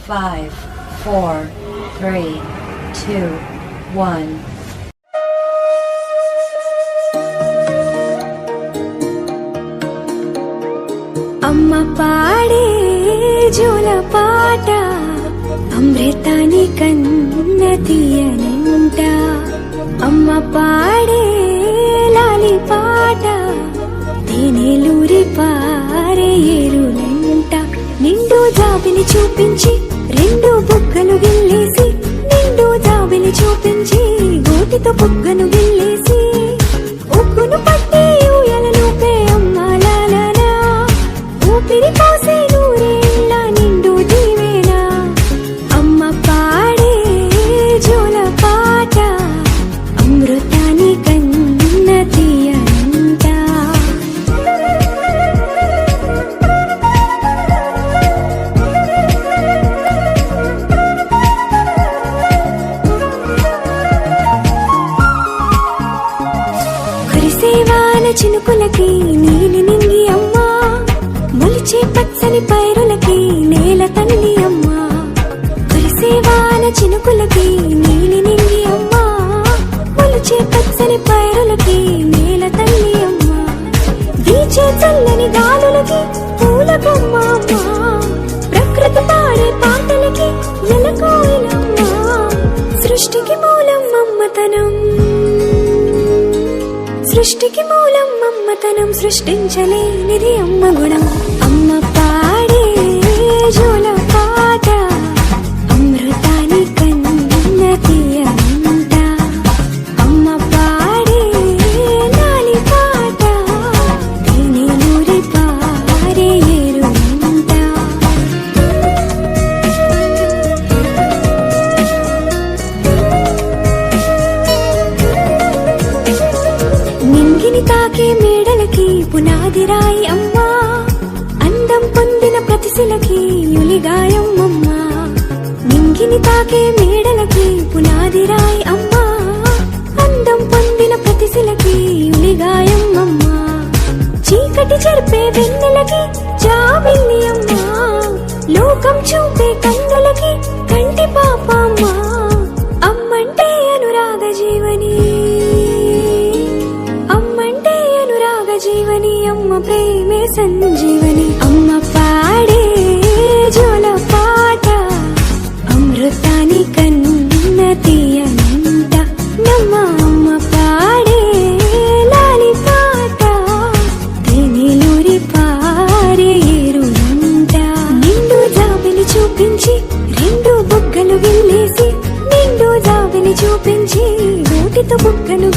5, 4, 3, 2, 1. అమ్మ పాడే జోల పాట అమృతాని కన్న తీయనంట. అమ్మ పాడే లాలి పాట తేనెలూరి పారే ఏరునంట. నిండు జాబిలి చూపించి రెండు బుగ్గలు గిల్లేసి, నిండు జాబిలి చూపించి గోటితో బుగ్గను గిల్లేసి, ఉగ్గును పట్టి ఊయలలోపే అమ్మ లాలనా, ఊపిరి పోసే నూరేళ్ళ నిండు దీవేనా. అమ్మ పాడే జోల పాట అమృతాని కన్న తీయనంట. కురిసేవాన చినుకులకి నీలి నింగి అమ్మ, మొలిచే పచ్చని పైరులకి నేల తల్లి అమ్మ. కురిసేవాన చినుకులకి నీలి నింగి అమ్మ, మొలిచే పచ్చని పైరులకి నేల తల్లి అమ్మ. వీచే చల్లని గాలులకి పూల బొమ్మ అమ్మ, ప్రకృతి పాడే పాటలకి ఎలకోయిలమ్మ. సృష్టికి మూలం మమ్మతనం, సృష్టికి మూలం మమ్మతనం, సృష్టించలేనిది అమ్మ గుణం. అమ్మ పాడే జోల పాట అమృతాని కన్న తీయనంట. అమ్మ పాడే లాలి పాట తేనెలూరి పారే ఏరునంట. నింగిని తాకే మేడలకి పునాది రాయి అమ్మా, అందం పొందిన ప్రతిశిలకి యులిగాయం అమ్మా. నింగిని తాకే మేడలకి పునాది రాయి అమ్మా, అందం పొందిన ప్రతిశిలకి యులిగాయం అమ్మా. చీకటి చెరిపే వెన్నెలకి జాబిల్లి అమ్మా, లోకం చూపే కన్నులకి కంటి పాప అమ్మా. అమ్మంటే అనురాగ జీవని, అమ్మంటే అనురాగ జీవని, అమ్మ ప్రేమే సంజీవని. అమ్మ పాడే జోల పాట అమృతాని కన్న తీయనంట. నమ్మ అమ్మ పాడే లాలి పాట తేనెలూరి పారే ఏరునంట. నిండు జాబిలి చూపించి రెండు బుగ్గలు గిల్లేసి, నిండు జాబిలి చూపించి గోటితో బుగ్గను